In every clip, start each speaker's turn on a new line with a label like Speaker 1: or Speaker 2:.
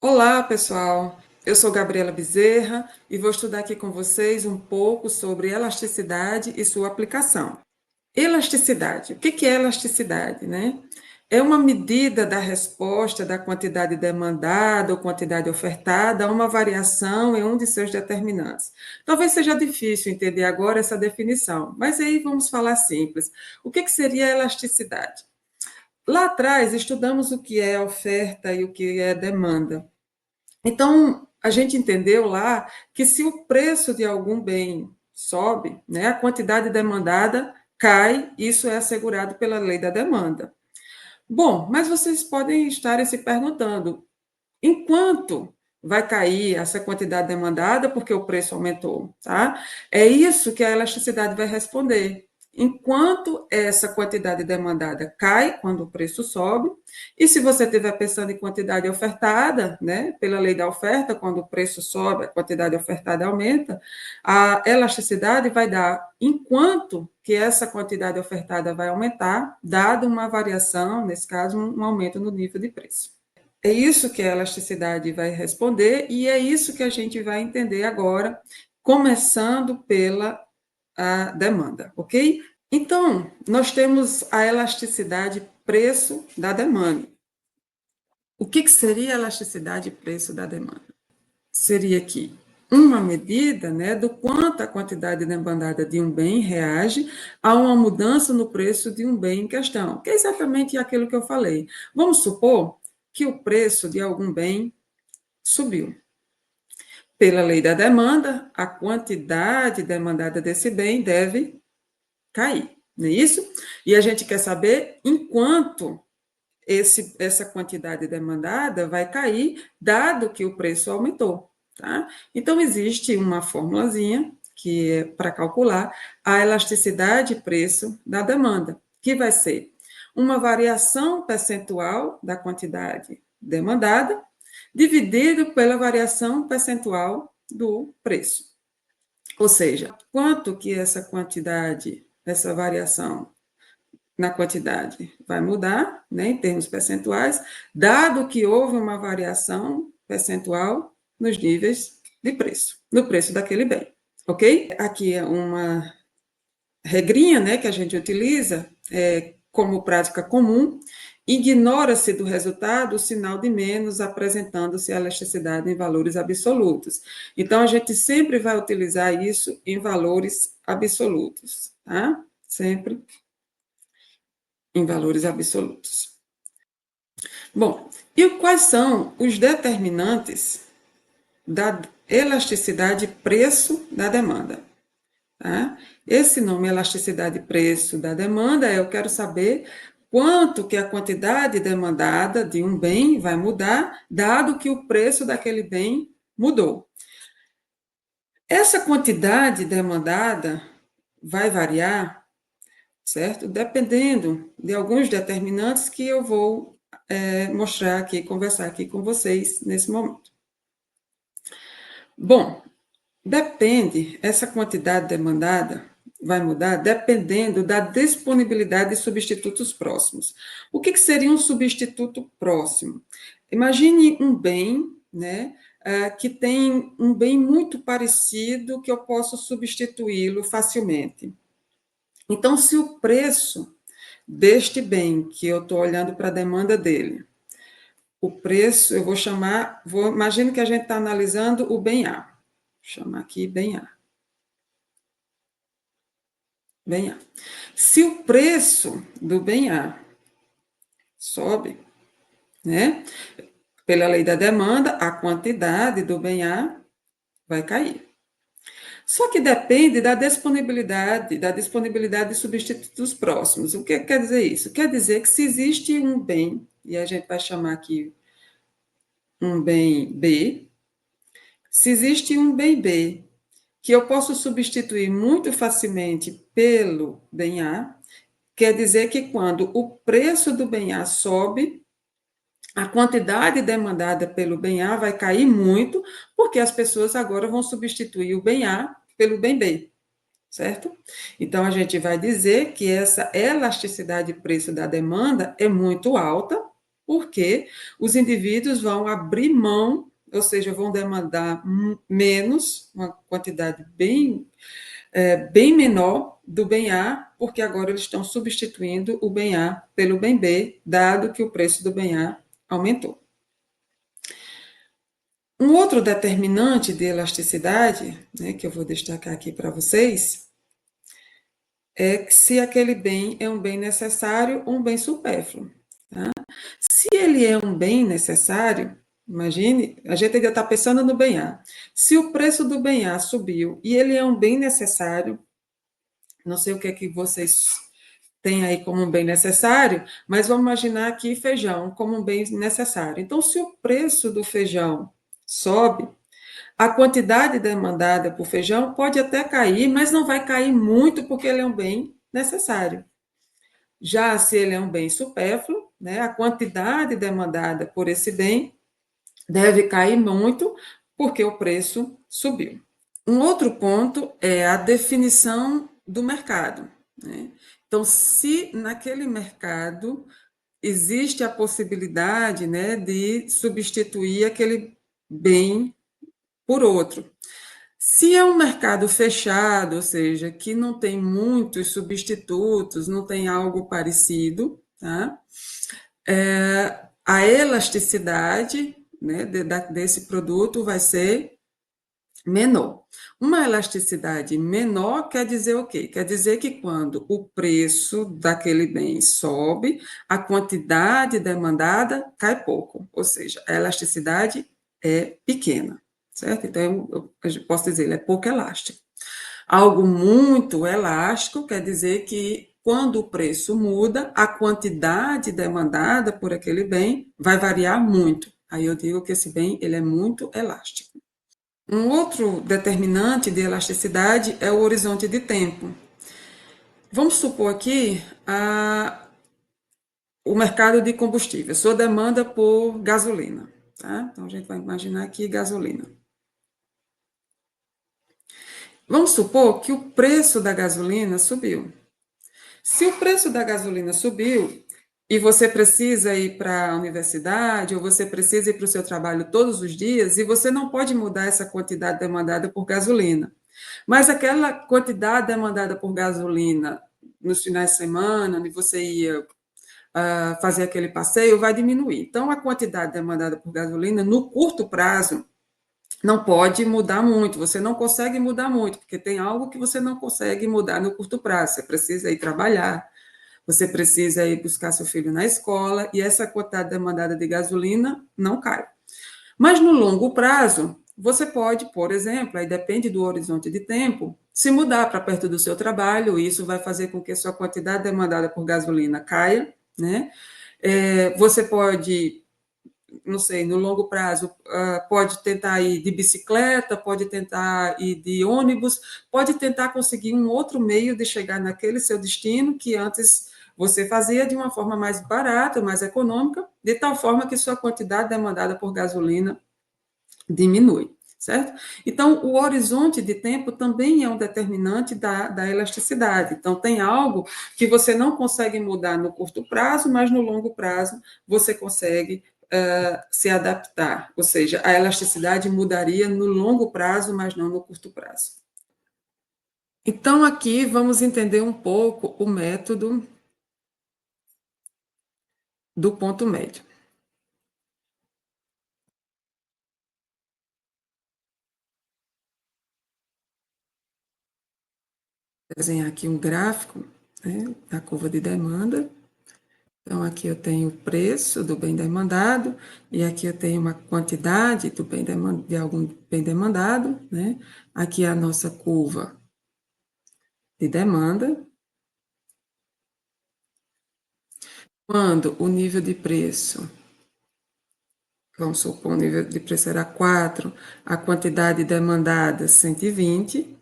Speaker 1: Olá, pessoal. Eu sou Gabriela Bezerra e vou estudar aqui com vocês um pouco sobre elasticidade e sua aplicação. Elasticidade. O que é elasticidade, né? É uma medida da resposta da quantidade demandada ou quantidade ofertada a uma variação em um de seus determinantes. Talvez seja difícil entender agora essa definição, mas aí vamos falar simples. O que seria elasticidade? Lá atrás estudamos o que é oferta e o que é demanda. Então, a gente entendeu lá que se o preço de algum bem sobe, né, a quantidade demandada cai, isso é assegurado pela lei da demanda. Bom, mas vocês podem estar se perguntando, enquanto vai cair essa quantidade demandada porque o preço aumentou, tá? É isso que a elasticidade vai responder. Enquanto essa quantidade demandada cai quando o preço sobe, e se você estiver pensando em quantidade ofertada, né, pela lei da oferta, quando o preço sobe, a quantidade ofertada aumenta, a elasticidade vai dar enquanto que essa quantidade ofertada vai aumentar, dado uma variação, nesse caso, um aumento no nível de preço. É isso que a elasticidade vai responder e é isso que a gente vai entender agora, começando pela a demanda, ok? Então, nós temos a elasticidade preço da demanda. O que seria a elasticidade preço da demanda? Seria aqui uma medida, né, do quanto a quantidade demandada de um bem reage a uma mudança no preço de um bem em questão, que é exatamente aquilo que eu falei. Vamos supor que o preço de algum bem subiu. Pela lei da demanda, a quantidade demandada desse bem deve cair, não é isso? E a gente quer saber em quanto essa quantidade demandada vai cair, dado que o preço aumentou. Tá? Então, existe uma formulazinha que é para calcular a elasticidade preço da demanda, que vai ser uma variação percentual da quantidade demandada dividido pela variação percentual do preço. Ou seja, quanto que essa quantidade, essa variação na quantidade vai mudar, né, em termos percentuais, dado que houve uma variação percentual nos níveis de preço, no preço daquele bem, ok? Aqui é uma regrinha, né, que a gente utiliza como prática comum, ignora-se do resultado o sinal de menos, apresentando-se a elasticidade em valores absolutos. Então, a gente sempre vai utilizar isso em valores absolutos, tá? Sempre em valores absolutos. Bom, e quais são os determinantes da elasticidade preço da demanda? Tá? Esse nome, elasticidade preço da demanda, eu quero saber quanto que a quantidade demandada de um bem vai mudar, dado que o preço daquele bem mudou. Essa quantidade demandada vai variar, certo? Dependendo de alguns determinantes que eu vou mostrar aqui, conversar aqui com vocês nesse momento. Bom, depende, essa quantidade demandada vai mudar dependendo da disponibilidade de substitutos próximos. O que seria um substituto próximo? Imagine um bem, né, que tem um bem muito parecido que eu posso substituí-lo facilmente. Então, se o preço deste bem, que eu estou olhando para a demanda dele, o preço, eu vou chamar, imagino que a gente está analisando o bem A. Vou chamar aqui bem A. Bem A. Se o preço do bem A sobe, né, pela lei da demanda, a quantidade do bem A vai cair. Só que depende da disponibilidade de substitutos próximos. O que quer dizer isso? Quer dizer que se existe um bem, e a gente vai chamar aqui um bem B, se existe um bem B que eu posso substituir muito facilmente pelo bem A, quer dizer que quando o preço do bem A sobe, a quantidade demandada pelo bem A vai cair muito, porque as pessoas agora vão substituir o bem A pelo bem B, certo? Então, a gente vai dizer que essa elasticidade de preço da demanda é muito alta, porque os indivíduos vão abrir mão, ou seja, vão demandar menos, uma quantidade bem menor do bem A, porque agora eles estão substituindo o bem A pelo bem B, dado que o preço do bem A aumentou. Um outro determinante de elasticidade, né, que eu vou destacar aqui para vocês, é se aquele bem é um bem necessário ou um bem supérfluo. Tá? Se ele é um bem necessário, imagine, a gente ainda está pensando no bem A. Se o preço do bem A subiu e ele é um bem necessário, não sei o que é que vocês têm aí como um bem necessário, mas vamos imaginar aqui feijão como um bem necessário. Então, se o preço do feijão sobe, a quantidade demandada por feijão pode até cair, mas não vai cair muito porque ele é um bem necessário. Já se ele é um bem supérfluo, né, a quantidade demandada por esse bem deve cair muito porque o preço subiu. Um outro ponto é a definição do mercado, né? Então, se naquele mercado existe a possibilidade, né, de substituir aquele bem por outro. Se é um mercado fechado, ou seja, que não tem muitos substitutos, não tem algo parecido, tá? A elasticidade, né, desse produto vai ser menor. Uma elasticidade menor quer dizer o quê? Quer dizer que quando o preço daquele bem sobe, a quantidade demandada cai pouco, ou seja, a elasticidade é pequena, certo? Então, eu posso dizer, ele é pouco elástico. Algo muito elástico quer dizer que quando o preço muda, a quantidade demandada por aquele bem vai variar muito. Aí eu digo que esse bem ele é muito elástico. Um outro determinante de elasticidade é o horizonte de tempo. Vamos supor aqui o mercado de combustível, sua demanda por gasolina. Tá? Então, a gente vai imaginar aqui gasolina. Vamos supor que o preço da gasolina subiu. Se o preço da gasolina subiu e você precisa ir para a universidade ou você precisa ir para o seu trabalho todos os dias e você não pode mudar essa quantidade demandada por gasolina, mas aquela quantidade demandada por gasolina nos finais de semana, onde você ia fazer aquele passeio, vai diminuir. Então, a quantidade demandada por gasolina no curto prazo não pode mudar muito, você não consegue mudar muito, porque tem algo que você não consegue mudar no curto prazo. Você precisa ir trabalhar, você precisa ir buscar seu filho na escola, e essa quantidade demandada de gasolina não cai. Mas no longo prazo, você pode, por exemplo, aí depende do horizonte de tempo, se mudar para perto do seu trabalho, e isso vai fazer com que a sua quantidade demandada por gasolina caia, né? Você pode, não sei, no longo prazo, pode tentar ir de bicicleta, pode tentar ir de ônibus, pode tentar conseguir um outro meio de chegar naquele seu destino que antes você fazia de uma forma mais barata, mais econômica, de tal forma que sua quantidade demandada por gasolina diminui, certo? Então, o horizonte de tempo também é um determinante da elasticidade. Então, tem algo que você não consegue mudar no curto prazo, mas no longo prazo você consegue se adaptar. Ou seja, a elasticidade mudaria no longo prazo, mas não no curto prazo. Então, aqui vamos entender um pouco o método do ponto médio. Vou desenhar aqui um gráfico, né, da curva de demanda. Então, aqui eu tenho o preço do bem demandado, e aqui eu tenho uma quantidade de algum bem demandado, né? Aqui é a nossa curva de demanda. Quando o nível de preço, vamos supor, o nível de preço era 4, a quantidade demandada 120.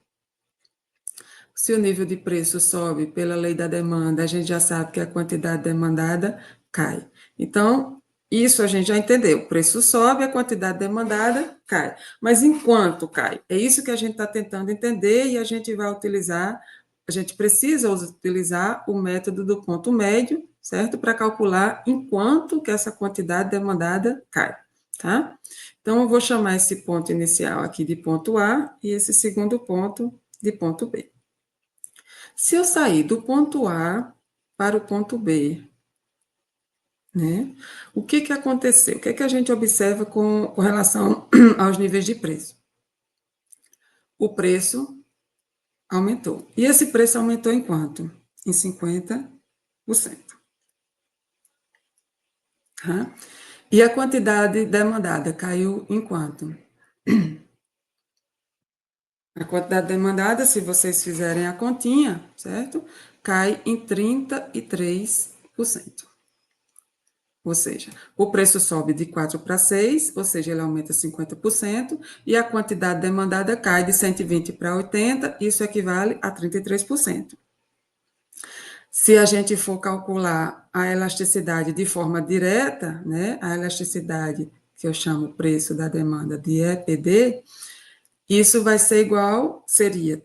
Speaker 1: Se o nível de preço sobe pela lei da demanda, a gente já sabe que a quantidade demandada cai. Então, isso a gente já entendeu. O preço sobe, a quantidade demandada cai. Mas enquanto cai? É isso que a gente está tentando entender e a gente vai utilizar, a gente precisa utilizar o método do ponto médio, certo? Para calcular em quanto que essa quantidade demandada cai, tá? Então, eu vou chamar esse ponto inicial aqui de ponto A e esse segundo ponto de ponto B. Se eu sair do ponto A para o ponto B, né? O que que aconteceu? O que que a gente observa com relação aos níveis de preço? O preço aumentou. E esse preço aumentou em quanto? Em 50%. Tá? E a quantidade demandada caiu em quanto? A quantidade demandada, se vocês fizerem a continha, certo? Cai em 33%. Ou seja, o preço sobe de 4 para 6, ou seja, ele aumenta 50%, e a quantidade demandada cai de 120 para 80, isso equivale a 33%. Se a gente for calcular a elasticidade de forma direta, né, a elasticidade que eu chamo preço da demanda de EPD, isso vai ser igual, seria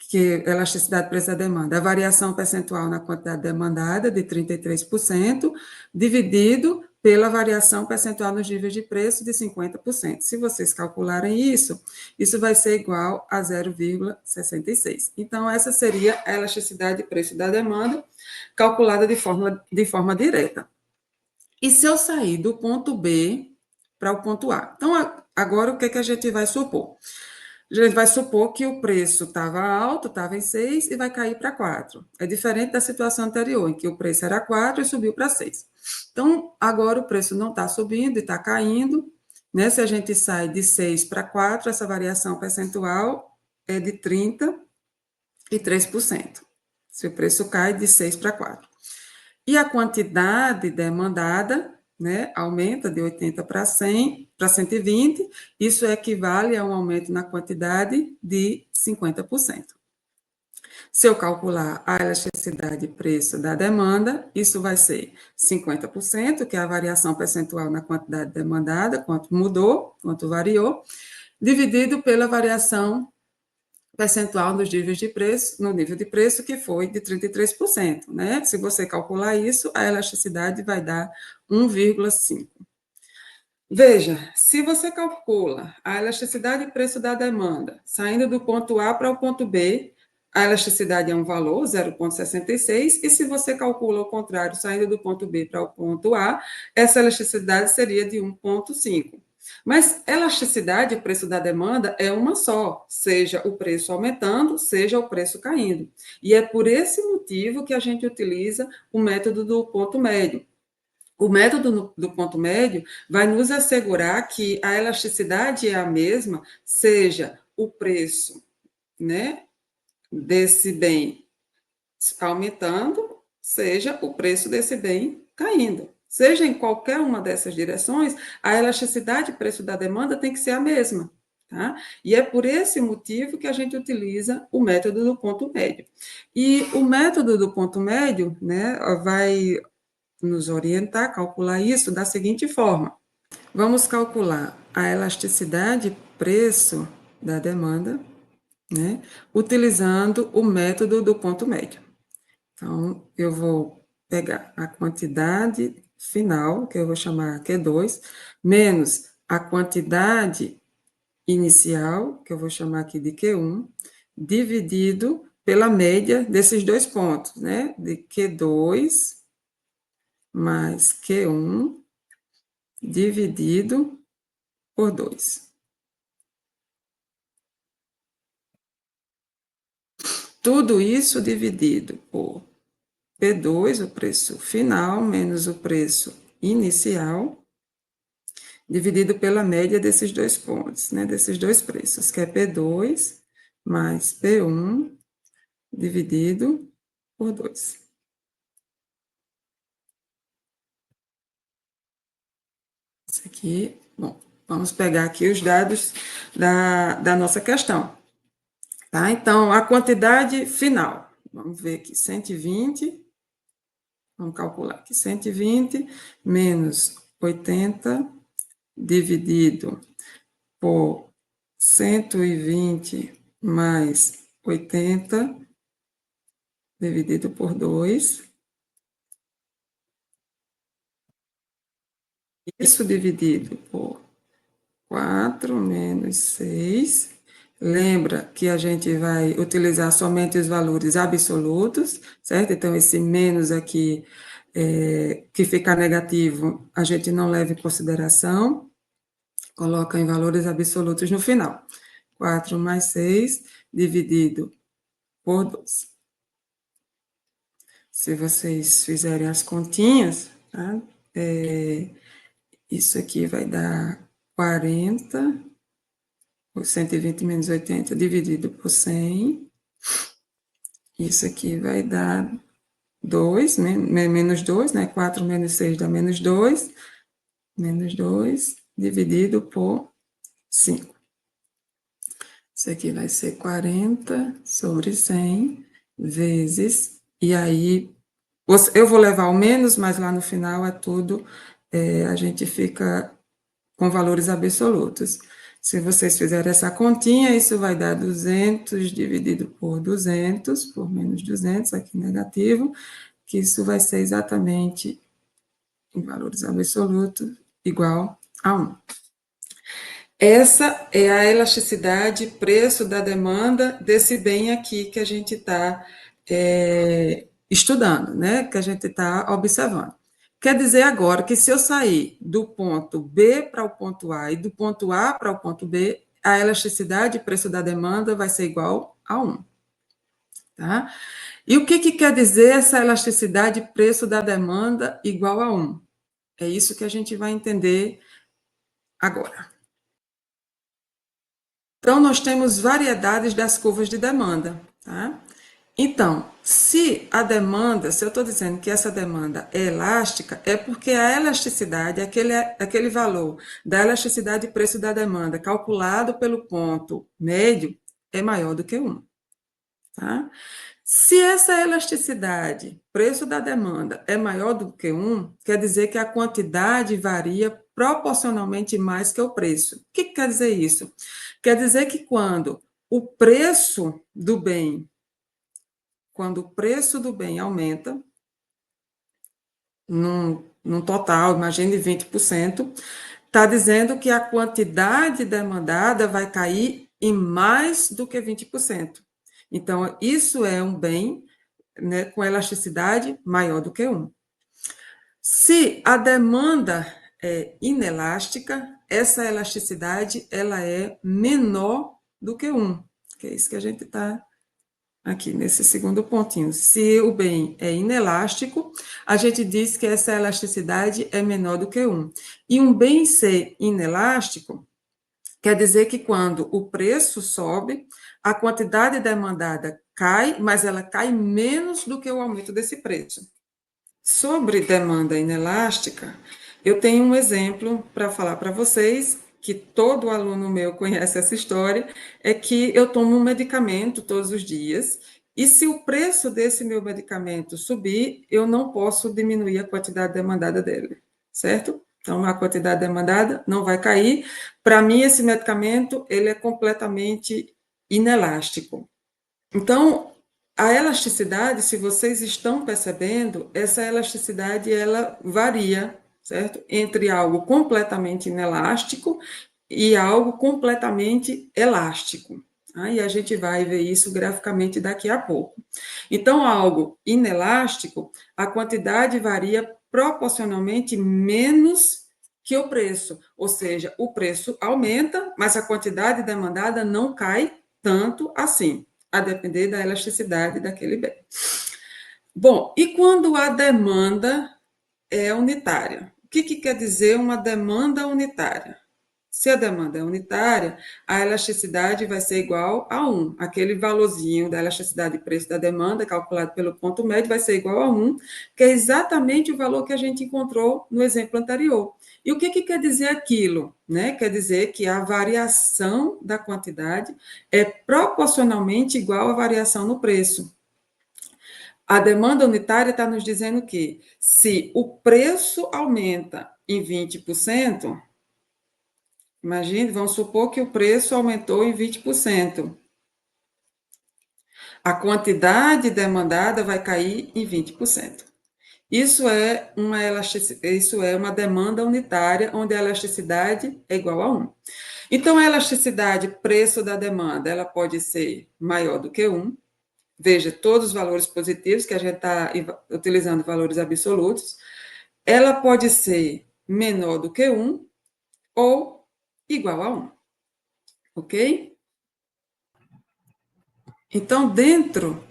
Speaker 1: que elasticidade preço da demanda, a variação percentual na quantidade demandada de 33%, dividido pela variação percentual nos níveis de preço de 50%. Se vocês calcularem isso, isso vai ser igual a 0,66. Então, essa seria a elasticidade de preço da demanda, calculada de forma direta. E se eu sair do ponto B para o ponto A? Então, agora o que, que a gente vai supor? A gente vai supor que o preço estava alto, estava em 6 e vai cair para 4. É diferente da situação anterior, em que o preço era 4 e subiu para 6. Então, agora o preço não está subindo e está caindo. Né? Se a gente sai de 6 para 4, essa variação percentual é de 33%. Se o preço cai de 6 para 4. E a quantidade demandada, né, aumenta de 80 para 100, para 120, isso equivale a um aumento na quantidade de 50%. Se eu calcular a elasticidade de preço da demanda, isso vai ser 50%, que é a variação percentual na quantidade demandada, quanto mudou, quanto variou, dividido pela variação percentual nos níveis de preço, no nível de preço, que foi de 33%, né? Se você calcular isso, a elasticidade vai dar 1,5. Veja, se você calcula a elasticidade de preço da demanda, saindo do ponto A para o ponto B, a elasticidade é um valor, 0,66, e se você calcula o contrário, saindo do ponto B para o ponto A, essa elasticidade seria de 1,5. Mas elasticidade, o preço da demanda, é uma só, seja o preço aumentando, seja o preço caindo. E é por esse motivo que a gente utiliza o método do ponto médio. O método do ponto médio vai nos assegurar que a elasticidade é a mesma, seja o preço, né, desse bem aumentando, seja o preço desse bem caindo. Seja em qualquer uma dessas direções, a elasticidade de preço da demanda tem que ser a mesma. Tá? E é por esse motivo que a gente utiliza o método do ponto médio. E o método do ponto médio, né, vai nos orientar a calcular isso da seguinte forma. Vamos calcular a elasticidade preço da demanda, né, utilizando o método do ponto médio. Então, eu vou pegar a quantidade final, que eu vou chamar Q2, menos a quantidade inicial, que eu vou chamar aqui de Q1, dividido pela média desses dois pontos, né, de Q2 mais Q1 dividido por 2. Tudo isso dividido por P2, o preço final, menos o preço inicial, dividido pela média desses dois pontos, né, desses dois preços, que é P2 mais P1 dividido por 2. Isso aqui, bom, vamos pegar aqui os dados da nossa questão. Tá? Então, a quantidade final, vamos ver aqui, 120, vamos calcular aqui, 120 menos 80 dividido por 120 mais 80 dividido por 2, Isso dividido por 4 menos 6. Lembra que a gente vai utilizar somente os valores absolutos, certo? Então, esse menos aqui, que fica negativo, a gente não leva em consideração, coloca em valores absolutos no final. 4 mais 6 dividido por 2. Se vocês fizerem as continhas, tá? Isso aqui vai dar 40, 120 menos 80 dividido por 100. Isso aqui vai dar 2, né? Menos 2, né? 4 menos 6 dá menos 2. Menos 2 dividido por 5. Isso aqui vai ser 40 sobre 100 vezes. E aí, eu vou levar o menos, mas lá no final é tudo, a gente fica com valores absolutos. Se vocês fizerem essa continha, isso vai dar 200 dividido por 200, por menos 200, aqui negativo, que isso vai ser exatamente, em valores absolutos, igual a 1. Essa é a elasticidade, preço da demanda desse bem aqui que a gente está estudando, né? Que a gente está observando. Quer dizer agora que se eu sair do ponto B para o ponto A e do ponto A para o ponto B, a elasticidade, preço da demanda vai ser igual a 1. Tá? E o que quer dizer essa elasticidade, preço da demanda igual a 1? É isso que a gente vai entender agora. Então, nós temos variedades das curvas de demanda, tá? Então, se a demanda, se eu estou dizendo que essa demanda é elástica, é porque a elasticidade, aquele valor da elasticidade de preço da demanda calculado pelo ponto médio, é maior do que 1. Tá? Se essa elasticidade, preço da demanda, é maior do que 1, quer dizer que a quantidade varia proporcionalmente mais que o preço. O que quer dizer isso? Quer dizer que quando o preço do bem, aumenta, num total, imagine 20%, está dizendo que a quantidade demandada vai cair em mais do que 20%. Então, isso é um bem, né, com elasticidade maior do que 1. Se a demanda é inelástica, essa elasticidade ela é menor do que 1, que é isso que a gente está aqui nesse segundo pontinho. Se o bem é inelástico, a gente diz que essa elasticidade é menor do que 1. E um bem ser inelástico quer dizer que quando o preço sobe, a quantidade demandada cai, mas ela cai menos do que o aumento desse preço. Sobre demanda inelástica, eu tenho um exemplo para falar para vocês, que todo aluno meu conhece essa história, é que eu tomo um medicamento todos os dias, e se o preço desse meu medicamento subir, eu não posso diminuir a quantidade demandada dele, certo? Então, a quantidade demandada não vai cair. Para mim, esse medicamento, ele é completamente inelástico. Então, a elasticidade, se vocês estão percebendo, essa elasticidade ela varia, certo? Entre algo completamente inelástico e algo completamente elástico. Tá? E a gente vai ver isso graficamente daqui a pouco. Então, algo inelástico, a quantidade varia proporcionalmente menos que o preço, ou seja, o preço aumenta, mas a quantidade demandada não cai tanto assim, a depender da elasticidade daquele bem. Bom, e quando a demanda é unitária? O que quer dizer uma demanda unitária? Se a demanda é unitária, a elasticidade vai ser igual a 1. Aquele valorzinho da elasticidade de preço da demanda, calculado pelo ponto médio, vai ser igual a 1, que é exatamente o valor que a gente encontrou no exemplo anterior. E o que quer dizer aquilo? Né? Quer dizer que a variação da quantidade é proporcionalmente igual à variação no preço. A demanda unitária está nos dizendo que se o preço aumenta em 20%, imagine, vamos supor que o preço aumentou em 20%. A quantidade demandada vai cair em 20%. Isso é uma demanda unitária, onde a elasticidade é igual a 1. Então, a elasticidade, preço da demanda, ela pode ser maior do que 1. Veja, todos os valores positivos, que a gente está utilizando valores absolutos. Ela pode ser menor do que 1 ou igual a 1. Ok? Então, dentro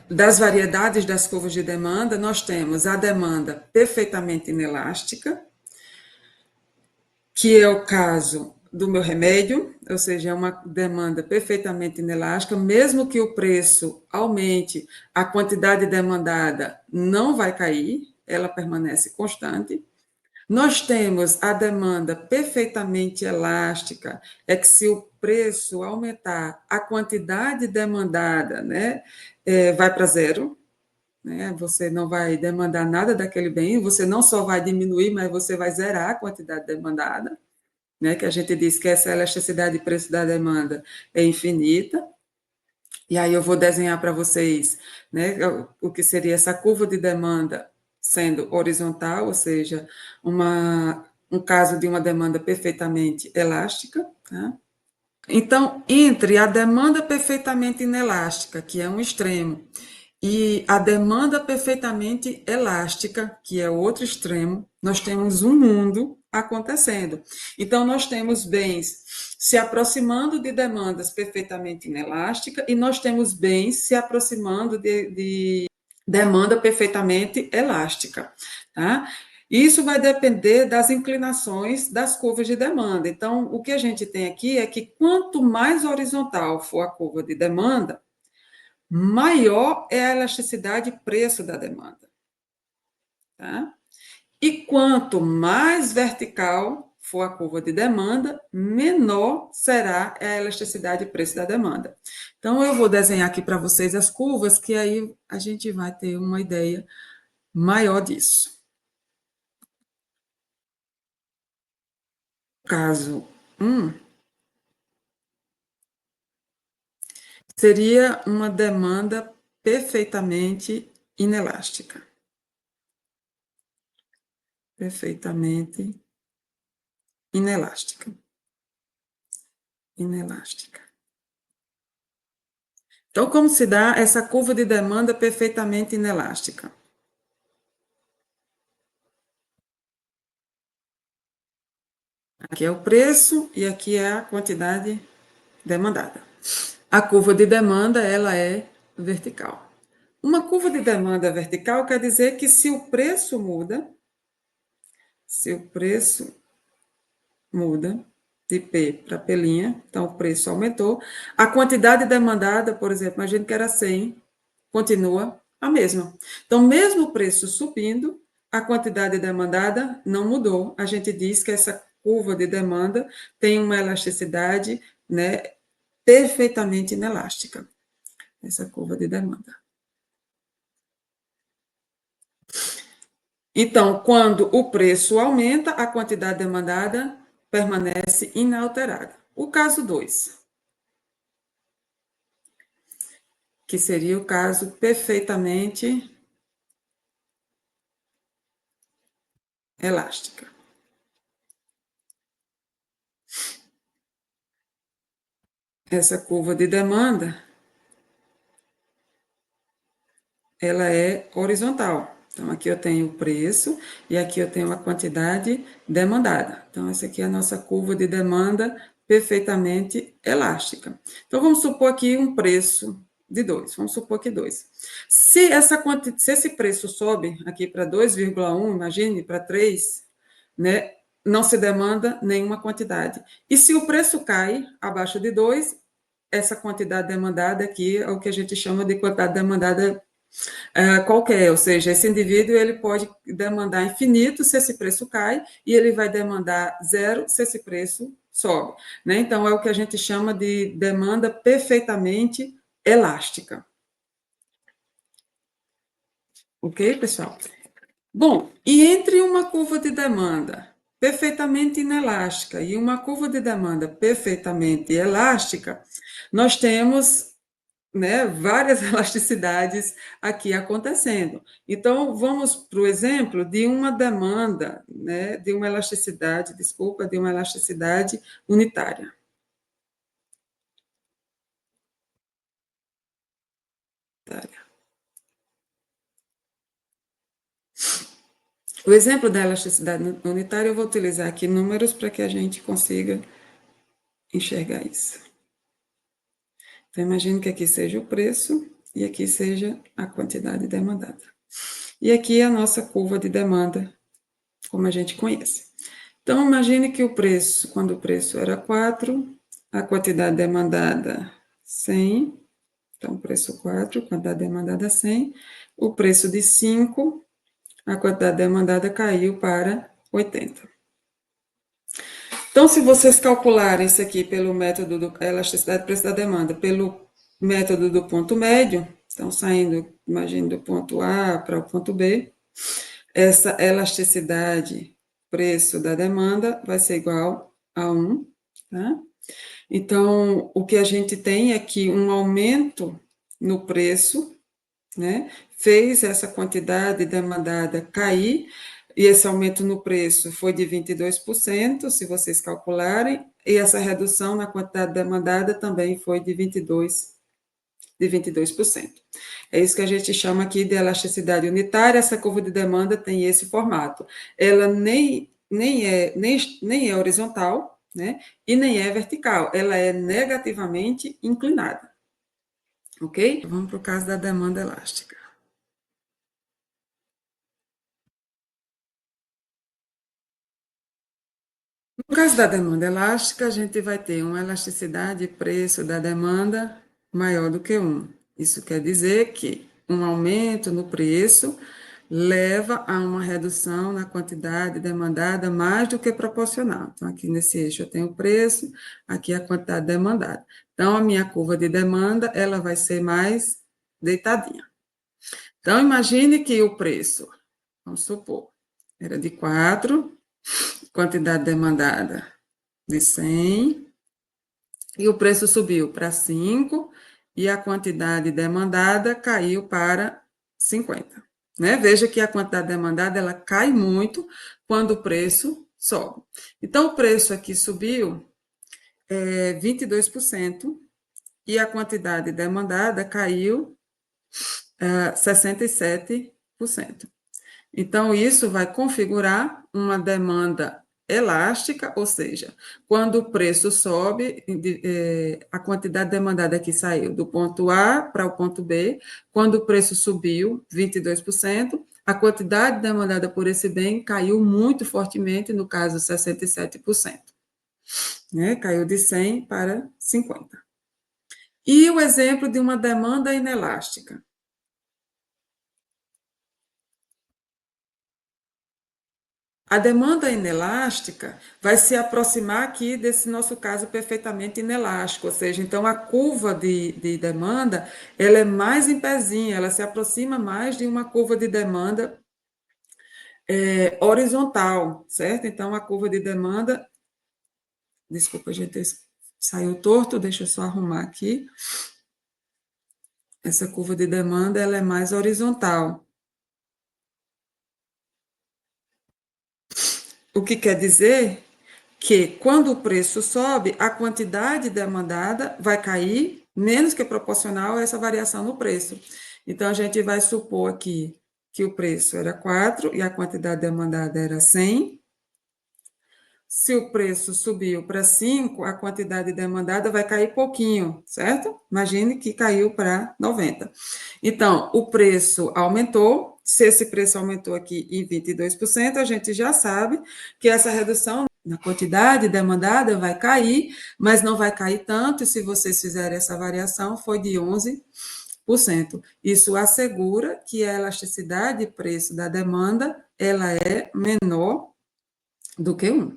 Speaker 1: das variedades das curvas de demanda, nós temos a demanda perfeitamente inelástica, que é o caso do meu remédio, ou seja, é uma demanda perfeitamente inelástica, mesmo que o preço aumente, a quantidade demandada não vai cair, ela permanece constante. Nós temos a demanda perfeitamente elástica, é que se o preço aumentar, a quantidade demandada, né, vai para zero, né? Você não vai demandar nada daquele bem, você não só vai diminuir, mas você vai zerar a quantidade demandada, né? Que a gente diz que essa elasticidade de preço da demanda é infinita. E aí eu vou desenhar para vocês, né, o que seria essa curva de demanda sendo horizontal, ou seja, um caso de uma demanda perfeitamente elástica, tá? Então, entre a demanda perfeitamente inelástica, que é um extremo, e a demanda perfeitamente elástica, que é o outro extremo, nós temos um mundo acontecendo. Então, nós temos bens se aproximando de demandas perfeitamente inelásticas e nós temos bens se aproximando de demanda perfeitamente elástica, tá? Isso vai depender das inclinações das curvas de demanda. Então, o que a gente tem aqui é que quanto mais horizontal for a curva de demanda, maior é a elasticidade de preço da demanda. Tá? E quanto mais vertical for a curva de demanda, menor será a elasticidade de preço da demanda. Então, eu vou desenhar aqui para vocês as curvas, que aí a gente vai ter uma ideia maior disso. Caso 1 seria uma demanda perfeitamente inelástica. Perfeitamente inelástica. Inelástica. Então, como se dá essa curva de demanda perfeitamente inelástica? Aqui é o preço e aqui é a quantidade demandada. A curva de demanda, ela é vertical. Uma curva de demanda vertical quer dizer que se o preço muda, de P para P', então o preço aumentou, a quantidade demandada, por exemplo, imagine que era 100, continua a mesma. Então, mesmo o preço subindo, a quantidade demandada não mudou. A gente diz que essa curva de demanda tem uma elasticidade, né, perfeitamente inelástica. Essa curva de demanda. Então, quando o preço aumenta, a quantidade demandada permanece inalterada. O caso 2, que seria o caso perfeitamente elástica. Essa curva de demanda, ela é horizontal. Então, aqui eu tenho o preço e aqui eu tenho a quantidade demandada. Então, essa aqui é a nossa curva de demanda perfeitamente elástica. Então, vamos supor aqui um preço de 2. Vamos supor que 2. Se esse preço sobe aqui para 2,1, imagine, para 3, né, não se demanda nenhuma quantidade. E se o preço cai abaixo de 2, essa quantidade demandada aqui é o que a gente chama de quantidade demandada qualquer, ou seja, esse indivíduo ele pode demandar infinito se esse preço cai e ele vai demandar zero se esse preço sobe, né? Então é o que a gente chama de demanda perfeitamente elástica. Ok, pessoal? Bom, e entre uma curva de demanda perfeitamente inelástica e uma curva de demanda perfeitamente elástica, nós temos né, várias elasticidades aqui acontecendo. Então, vamos para o exemplo de uma demanda, né, de uma elasticidade, desculpa, de uma elasticidade unitária. O exemplo da elasticidade unitária, eu vou utilizar aqui números para que a gente consiga enxergar isso. Então, imagine que aqui seja o preço e aqui seja a quantidade demandada. E aqui é a nossa curva de demanda, como a gente conhece. Então, imagine que o preço, quando o preço era 4, a quantidade demandada 100, então o preço 4, quantidade demandada 100, o preço de 5, a quantidade demandada caiu para 80. Então, se vocês calcularem isso aqui pelo método da elasticidade do preço da demanda, pelo método do ponto médio, então saindo, imagine, do ponto A para o ponto B, essa elasticidade preço da demanda vai ser igual a 1, tá? Então, o que a gente tem é que um aumento no preço, né, fez essa quantidade demandada cair, e esse aumento no preço foi de 22%, se vocês calcularem, e essa redução na quantidade demandada também foi de 22%. É isso que a gente chama aqui de elasticidade unitária. Essa curva de demanda tem esse formato. Ela nem é horizontal, né? E nem é vertical. Ela é negativamente inclinada. Ok? Vamos para o caso da demanda elástica. No caso da demanda elástica, a gente vai ter uma elasticidade de preço da demanda maior do que 1. Isso quer dizer que um aumento no preço leva a uma redução na quantidade demandada mais do que proporcional. Então, aqui nesse eixo eu tenho o preço, aqui a quantidade demandada. Então, a minha curva de demanda, ela vai ser mais deitadinha. Então, imagine que o preço, vamos supor, era de 4, quantidade demandada de 100, e o preço subiu para 5, e a quantidade demandada caiu para 50. Né? Veja que a quantidade demandada ela cai muito quando o preço sobe. Então, o preço aqui subiu 22%, e a quantidade demandada caiu 67%. Então, isso vai configurar uma demanda elástica, ou seja, quando o preço sobe, a quantidade demandada aqui saiu do ponto A para o ponto B, quando o preço subiu 22%, a quantidade demandada por esse bem caiu muito fortemente, no caso 67%, né? Caiu de 100 para 50. E o exemplo de uma demanda inelástica. A demanda inelástica vai se aproximar aqui desse nosso caso perfeitamente inelástico, ou seja, então a curva de demanda ela é mais em pezinho, ela se aproxima mais de uma curva de demanda horizontal, certo? Então a curva de demanda, desculpa, gente, saiu torto, deixa eu só arrumar aqui. Essa curva de demanda ela é mais horizontal. O que quer dizer que quando o preço sobe, a quantidade demandada vai cair menos que proporcional a essa variação no preço. Então, a gente vai supor aqui que o preço era 4 e a quantidade demandada era 100. Se o preço subiu para 5, a quantidade demandada vai cair pouquinho, certo? Imagine que caiu para 90. Então, o preço aumentou. Se esse preço aumentou aqui em 22%, a gente já sabe que essa redução na quantidade demandada vai cair, mas não vai cair tanto, e se vocês fizerem essa variação, foi de 11%. Isso assegura que a elasticidade de preço da demanda ela é menor do que 1.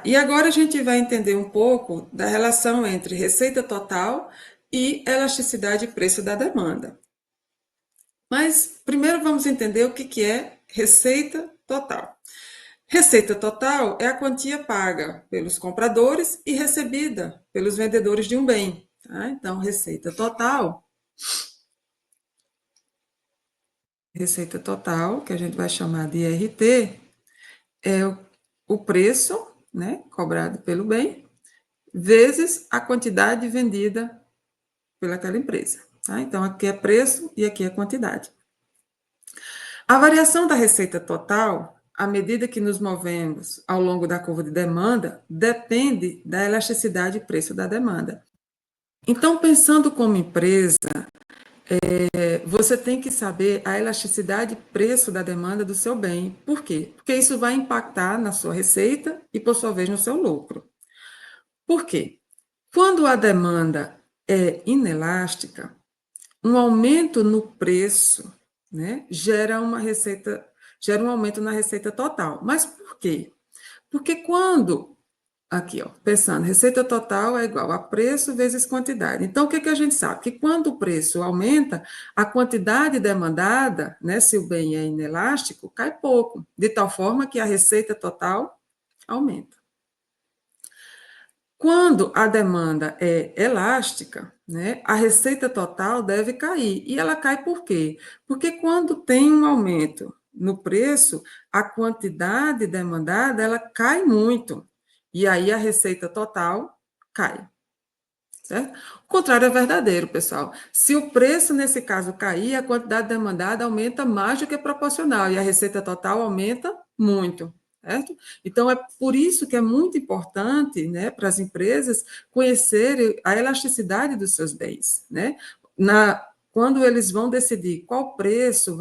Speaker 1: E agora a gente vai entender um pouco da relação entre receita total e elasticidade de preço da demanda. Mas primeiro vamos entender o que é receita total. Receita total é a quantia paga pelos compradores e recebida pelos vendedores de um bem. Tá? Então, receita total Receita total, que a gente vai chamar de RT, é o preço, né, cobrado pelo bem, vezes a quantidade vendida pelaquela empresa. Tá? Então, aqui é preço e aqui é quantidade. A variação da receita total, à medida que nos movemos ao longo da curva de demanda, depende da elasticidade e preço da demanda. Então, pensando como empresa, você tem que saber a elasticidade e preço da demanda do seu bem. Por quê? Porque isso vai impactar na sua receita e, por sua vez, no seu lucro. Por quê? Quando a demanda é inelástica, um aumento no preço, né, gera um aumento na receita total. Mas por quê? Porque quando aqui, ó, pensando, receita total é igual a preço vezes quantidade. Então, o que, que a gente sabe? Que quando o preço aumenta, a quantidade demandada, né, se o bem é inelástico, cai pouco, de tal forma que a receita total aumenta. Quando a demanda é elástica, né, a receita total deve cair. E ela cai por quê? Porque quando tem um aumento no preço, a quantidade demandada ela cai muito. E aí a receita total cai. Certo? O contrário é verdadeiro, pessoal. Se o preço, nesse caso, cair, a quantidade demandada aumenta mais do que proporcional e a receita total aumenta muito. Certo? Então, é por isso que é muito importante, né, para as empresas conhecerem a elasticidade dos seus bens. Né? Quando eles vão decidir qual preço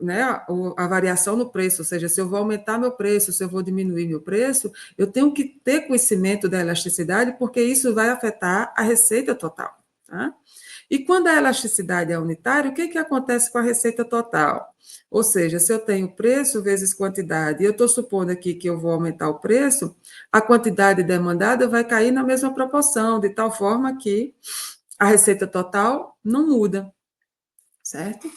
Speaker 1: né, a variação no preço, ou seja, se eu vou aumentar meu preço, se eu vou diminuir meu preço, eu tenho que ter conhecimento da elasticidade, porque isso vai afetar a receita total. Tá? E quando a elasticidade é unitária, o que, que acontece com a receita total? Ou seja, se eu tenho preço vezes quantidade, e eu estou supondo aqui que eu vou aumentar o preço, a quantidade demandada vai cair na mesma proporção, de tal forma que a receita total não muda, certo?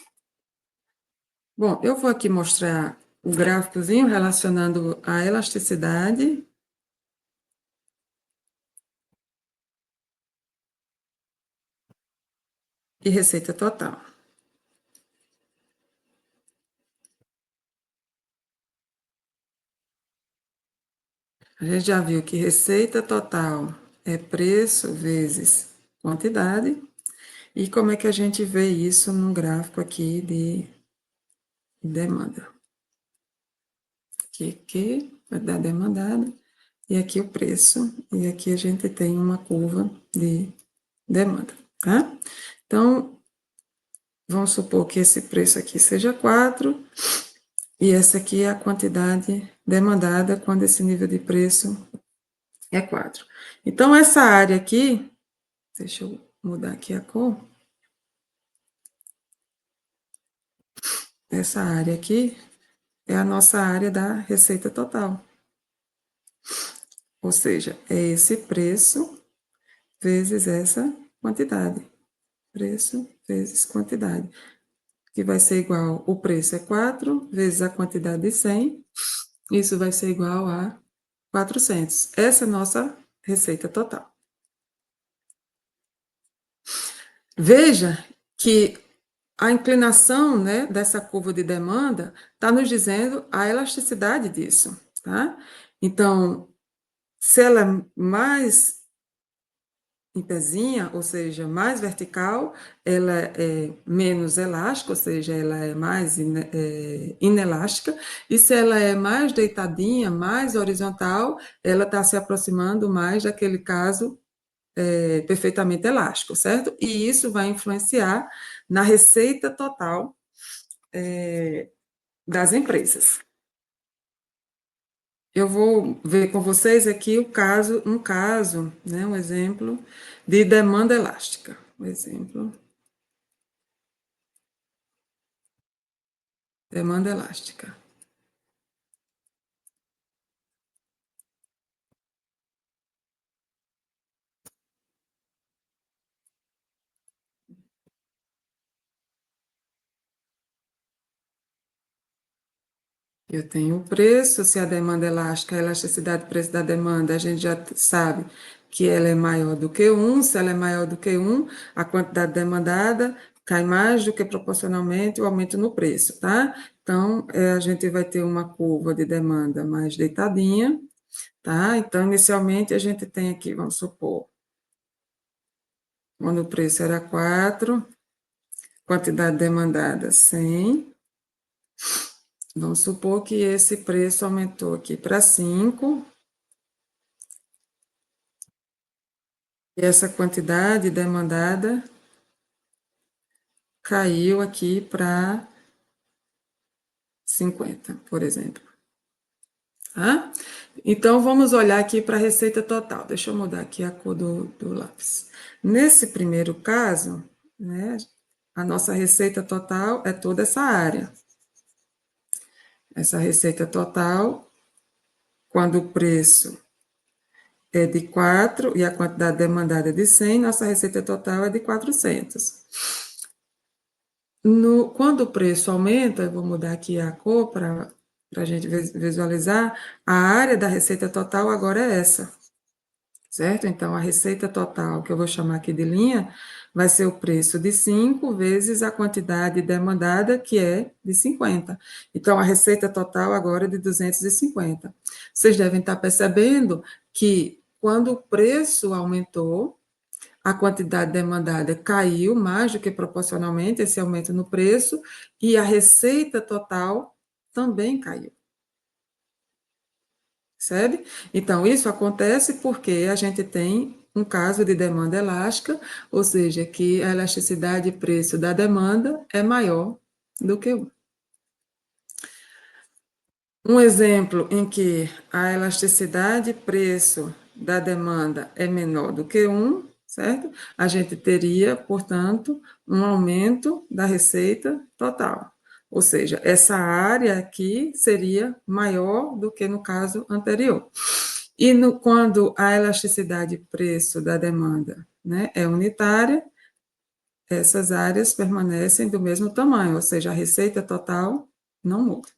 Speaker 1: Bom, eu vou aqui mostrar o gráficozinho relacionando a elasticidade e receita total. A gente já viu que receita total é preço vezes quantidade. E como é que a gente vê isso num gráfico aqui de demanda? Aqui vai dar demandada, e aqui o preço, e aqui a gente tem uma curva de demanda, tá? Então, vamos supor que esse preço aqui seja 4, e essa aqui é a quantidade demandada quando esse nível de preço é 4. Então, essa área aqui, deixa eu mudar aqui a cor. Essa área aqui é a nossa área da receita total. Ou seja, é esse preço vezes essa quantidade. Preço vezes quantidade. Que vai ser igual, o preço é 4 vezes a quantidade de 100. Isso vai ser igual a 400. Essa é a nossa receita total. Veja que a inclinação, né, dessa curva de demanda está nos dizendo a elasticidade disso, tá? Então, se ela é mais em pezinha, ou seja, mais vertical, ela é menos elástica, ou seja, ela é mais inelástica, e se ela é mais deitadinha, mais horizontal, ela está se aproximando mais daquele caso perfeitamente elástico, certo? E isso vai influenciar na receita total das empresas. Eu vou ver com vocês aqui um caso, né, um exemplo de demanda elástica. Um exemplo, demanda elástica. Eu tenho o preço, se a demanda é elástica, a elasticidade do preço da demanda, a gente já sabe que ela é maior do que 1. Se ela é maior do que 1, a quantidade demandada cai mais do que proporcionalmente o aumento no preço, tá? Então, a gente vai ter uma curva de demanda mais deitadinha, tá? Então, inicialmente, a gente tem aqui, vamos supor, quando o preço era 4, quantidade demandada 100. Vamos supor que esse preço aumentou aqui para 5. E essa quantidade demandada caiu aqui para 50, por exemplo. Tá? Então, vamos olhar aqui para a receita total. Deixa eu mudar aqui a cor do lápis. Nesse primeiro caso, né, a nossa receita total é toda essa área. Essa receita total, quando o preço é de 4 e a quantidade demandada é de 100, nossa receita total é de 400. Quando o preço aumenta, eu vou mudar aqui a cor para a gente visualizar, a área da receita total agora é essa, certo? Então, a receita total, que eu vou chamar aqui de linha, vai ser o preço de 5 vezes a quantidade demandada, que é de 50. Então, a receita total agora é de 250. Vocês devem estar percebendo que quando o preço aumentou, a quantidade demandada caiu mais do que proporcionalmente esse aumento no preço e a receita total também caiu. Percebe? Então, isso acontece porque a gente tem um caso de demanda elástica, ou seja, que a elasticidade de preço da demanda é maior do que 1. Um exemplo em que a elasticidade de preço da demanda é menor do que 1, certo? A gente teria, portanto, um aumento da receita total. Ou seja, essa área aqui seria maior do que no caso anterior. E quando a elasticidade de preço da demanda, né, é unitária, essas áreas permanecem do mesmo tamanho, ou seja, a receita total não muda.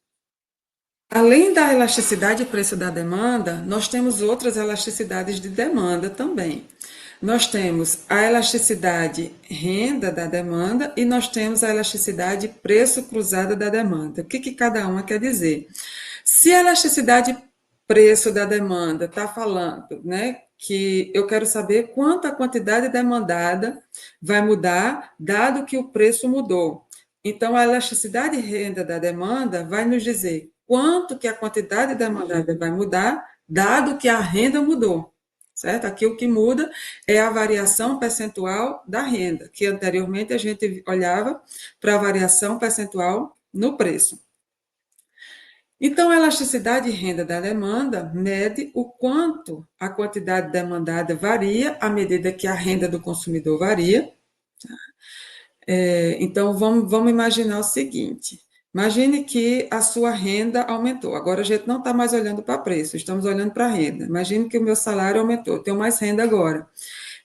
Speaker 1: Além da elasticidade de preço da demanda, nós temos outras elasticidades de demanda também. Nós temos a elasticidade renda da demanda e nós temos a elasticidade preço cruzada da demanda. O que cada uma quer dizer? Se a elasticidade preço da demanda está falando, né, que eu quero saber quanto a quantidade demandada vai mudar, dado que o preço mudou. Então, a elasticidade renda da demanda vai nos dizer quanto que a quantidade demandada vai mudar, dado que a renda mudou, certo? Aqui o que muda é a variação percentual da renda, que anteriormente a gente olhava para a variação percentual no preço. Então, a elasticidade de renda da demanda mede o quanto a quantidade demandada varia à medida que a renda do consumidor varia. Então, vamos imaginar o seguinte: imagine que a sua renda aumentou. Agora a gente não está mais olhando para preço, estamos olhando para a renda. Imagine que o meu salário aumentou, eu tenho mais renda agora.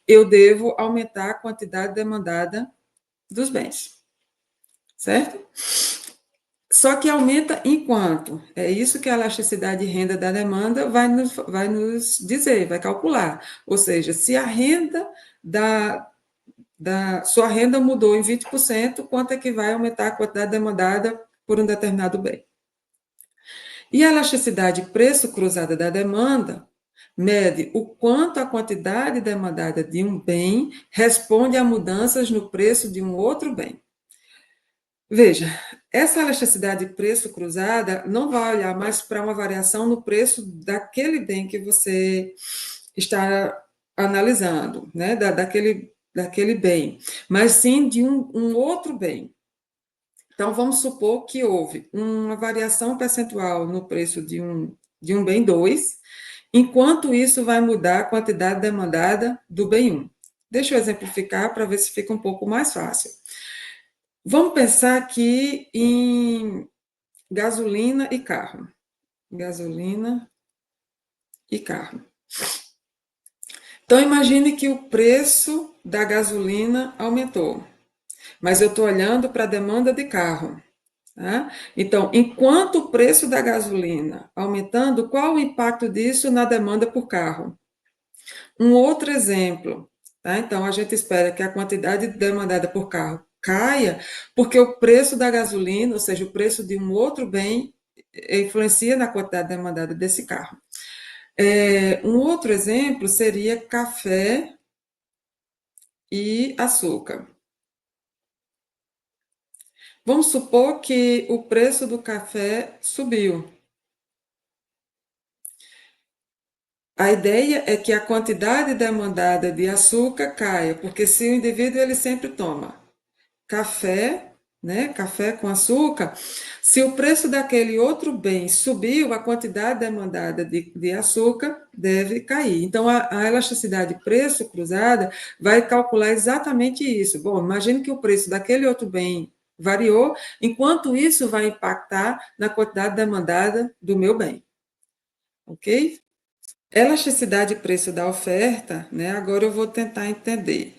Speaker 1: Eu devo aumentar a quantidade demandada dos bens, certo? Só que aumenta em quanto? É isso que a elasticidade de renda da demanda vai nos dizer, vai calcular. Ou seja, se a renda sua renda mudou em 20%, quanto é que vai aumentar a quantidade demandada por um determinado bem? E a elasticidade preço cruzada da demanda mede o quanto a quantidade demandada de um bem responde a mudanças no preço de um outro bem. Veja, essa elasticidade de preço cruzada não vai olhar mais para uma variação no preço daquele bem que você está analisando, né? daquele bem, mas sim de um outro bem. Então, vamos supor que houve uma variação percentual no preço de um bem 2, enquanto isso vai mudar a quantidade demandada do bem 1. Deixa eu exemplificar para ver se fica um pouco mais fácil. Vamos pensar aqui em gasolina e carro. Gasolina e carro. Então, imagine que o preço da gasolina aumentou, mas eu estou olhando para a demanda de carro. Tá? Então, enquanto o preço da gasolina aumentando, qual o impacto disso na demanda por carro? Um outro exemplo, tá? Então, a gente espera que a quantidade demandada por carro caia, porque o preço da gasolina, ou seja, o preço de um outro bem, influencia na quantidade demandada desse carro. Um outro exemplo seria café e açúcar. Vamos supor que o preço do café subiu. A ideia é que a quantidade demandada de açúcar caia, porque se o indivíduo ele sempre toma café, né, café com açúcar, se o preço daquele outro bem subiu, a quantidade demandada de açúcar deve cair. Então, a elasticidade preço cruzada vai calcular exatamente isso. Bom, imagine que o preço daquele outro bem variou, enquanto isso vai impactar na quantidade demandada do meu bem. Ok? Elasticidade preço da oferta, né? Agora eu vou tentar entender.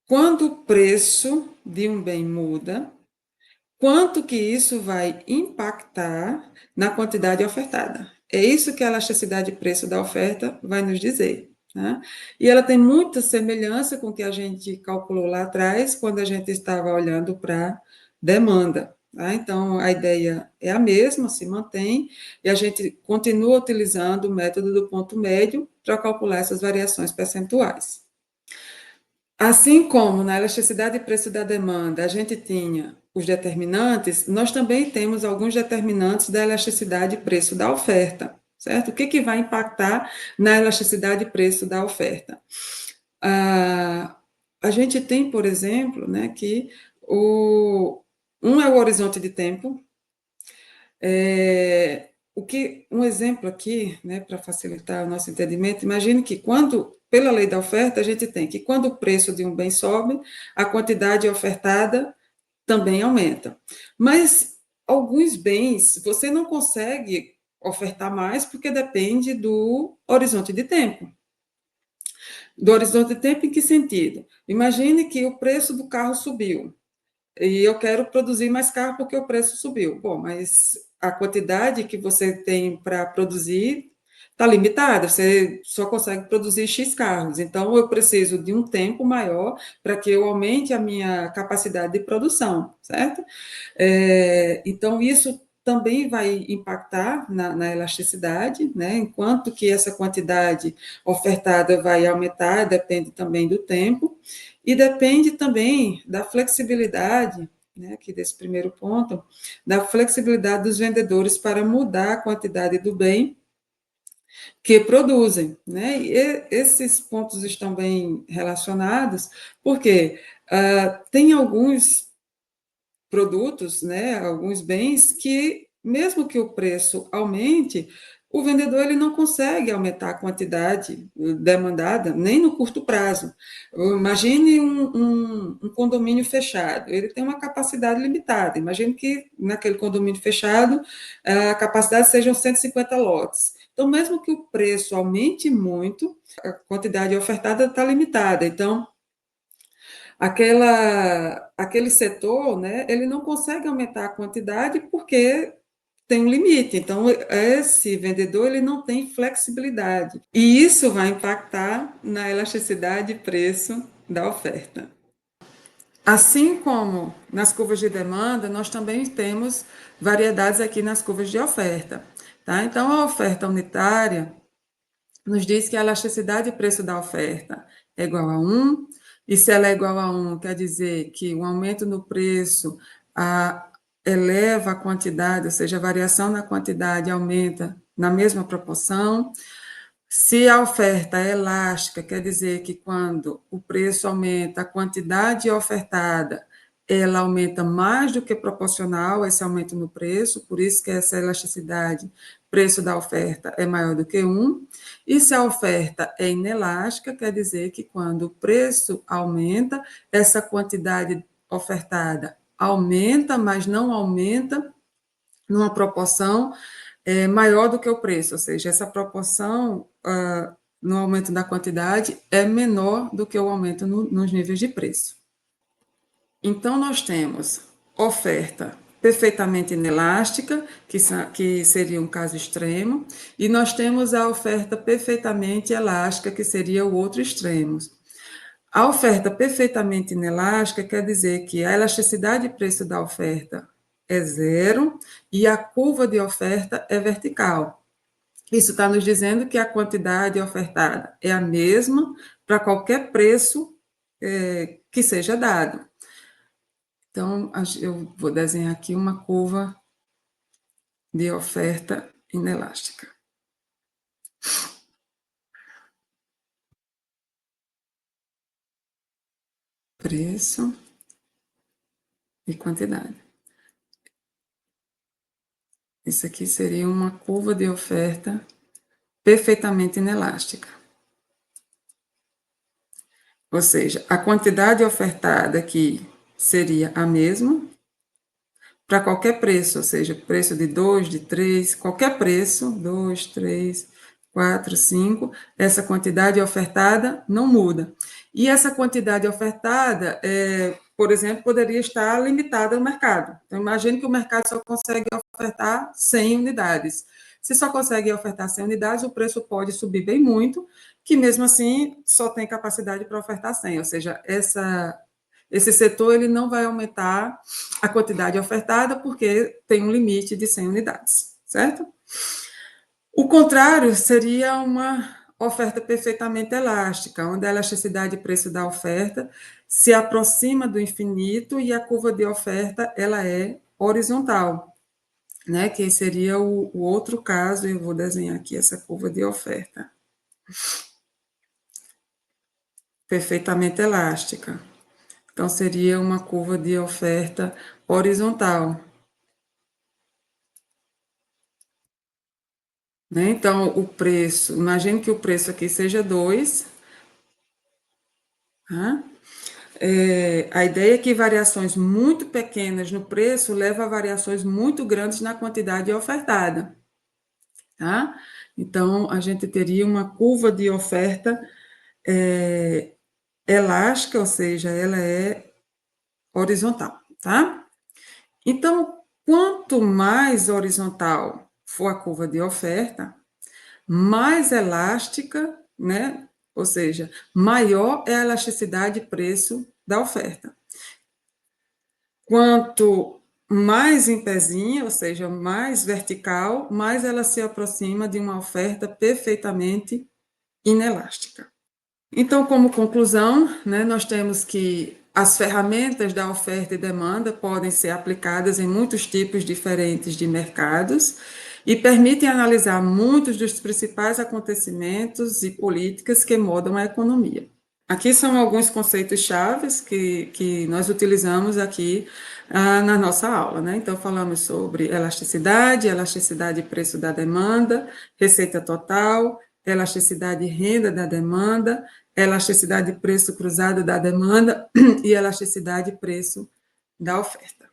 Speaker 1: Quando o preço de um bem muda, quanto que isso vai impactar na quantidade ofertada? É isso que a elasticidade de preço da oferta vai nos dizer. Né? E ela tem muita semelhança com o que a gente calculou lá atrás, quando a gente estava olhando para demanda. Tá? Então, a ideia é a mesma, se mantém, e a gente continua utilizando o método do ponto médio para calcular essas variações percentuais. Assim como na elasticidade de preço da demanda a gente tinha os determinantes, nós também temos alguns determinantes da elasticidade de preço da oferta, certo? O que, que vai impactar na elasticidade de preço da oferta? A gente tem, por exemplo, né, que um é o horizonte de tempo. Um exemplo aqui, né, para facilitar o nosso entendimento, imagine que pela lei da oferta, a gente tem que quando o preço de um bem sobe, a quantidade ofertada também aumenta. Mas alguns bens você não consegue ofertar mais porque depende do horizonte de tempo. Do horizonte de tempo em que sentido? Imagine que o preço do carro subiu e eu quero produzir mais carro porque o preço subiu. Bom, mas a quantidade que você tem para produzir está limitada, você só consegue produzir X carros. Então, eu preciso de um tempo maior para que eu aumente a minha capacidade de produção, certo? Então, isso também vai impactar na elasticidade, né? Enquanto que essa quantidade ofertada vai aumentar, depende também do tempo, e depende também da flexibilidade, né, aqui desse primeiro ponto, da flexibilidade dos vendedores para mudar a quantidade do bem que produzem, né? E esses pontos estão bem relacionados, porque tem alguns produtos, né, alguns bens que, mesmo que o preço aumente, o vendedor ele não consegue aumentar a quantidade demandada nem no curto prazo. Imagine um condomínio fechado, ele tem uma capacidade limitada. Imagine que naquele condomínio fechado a capacidade sejam 150 lotes. Então, mesmo que o preço aumente muito, a quantidade ofertada está limitada. Então, aquele setor, né, ele não consegue aumentar a quantidade porque tem um limite. Então, esse vendedor ele não tem flexibilidade. E isso vai impactar na elasticidade de preço da oferta. Assim como nas curvas de demanda, nós também temos variedades aqui nas curvas de oferta. Tá? Então, a oferta unitária nos diz que a elasticidade de preço da oferta é igual a 1, e se ela é igual a 1, quer dizer que o aumento no preço eleva a quantidade, ou seja, a variação na quantidade aumenta na mesma proporção. Se a oferta é elástica, quer dizer que quando o preço aumenta, a quantidade ofertada ela aumenta mais do que proporcional a esse aumento no preço, por isso que essa elasticidade, preço da oferta é maior do que 1. E se a oferta é inelástica, quer dizer que quando o preço aumenta, essa quantidade ofertada aumenta, mas não aumenta numa proporção maior do que o preço, ou seja, essa proporção no aumento da quantidade é menor do que o aumento nos níveis de preço. Então, nós temos oferta perfeitamente inelástica, que seria um caso extremo, e nós temos a oferta perfeitamente elástica, que seria o outro extremo. A oferta perfeitamente inelástica quer dizer que a elasticidade de preço da oferta é zero e a curva de oferta é vertical. Isso está nos dizendo que a quantidade ofertada é a mesma para qualquer preço que seja dado. Então, eu vou desenhar aqui uma curva de oferta inelástica. Preço e quantidade. Isso aqui seria uma curva de oferta perfeitamente inelástica. Ou seja, a quantidade ofertada aqui seria a mesma para qualquer preço, ou seja, preço de 2, de 3, qualquer preço, 2, 3, 4, 5, essa quantidade ofertada não muda. E essa quantidade ofertada, por exemplo, poderia estar limitada ao mercado. Então, imagine que o mercado só consegue ofertar 100 unidades. Se só consegue ofertar 100 unidades, o preço pode subir bem muito, que mesmo assim só tem capacidade para ofertar 100, ou seja, esse setor ele não vai aumentar a quantidade ofertada porque tem um limite de 100 unidades, certo? O contrário seria uma oferta perfeitamente elástica, onde a elasticidade de preço da oferta se aproxima do infinito e a curva de oferta ela é horizontal, né? Que seria o outro caso, eu vou desenhar aqui essa curva de oferta. Perfeitamente elástica. Então, seria uma curva de oferta horizontal. Né? Então, o preço, imagine que o preço aqui seja 2. Tá? A ideia é que variações muito pequenas no preço levam a variações muito grandes na quantidade ofertada. Tá? Então, a gente teria uma curva de oferta elástica, ou seja, ela é horizontal. Tá? Então, quanto mais horizontal for a curva de oferta, mais elástica, né? Ou seja, maior é a elasticidade de preço da oferta. Quanto mais em pezinha, ou seja, mais vertical, mais ela se aproxima de uma oferta perfeitamente inelástica. Então, como conclusão, né, nós temos que as ferramentas da oferta e demanda podem ser aplicadas em muitos tipos diferentes de mercados e permitem analisar muitos dos principais acontecimentos e políticas que modam a economia. Aqui são alguns conceitos chaves que nós utilizamos aqui na nossa aula, né? Então, falamos sobre elasticidade, elasticidade de preço da demanda, receita total, elasticidade de renda da demanda, elasticidade de preço cruzado da demanda e elasticidade de preço da oferta.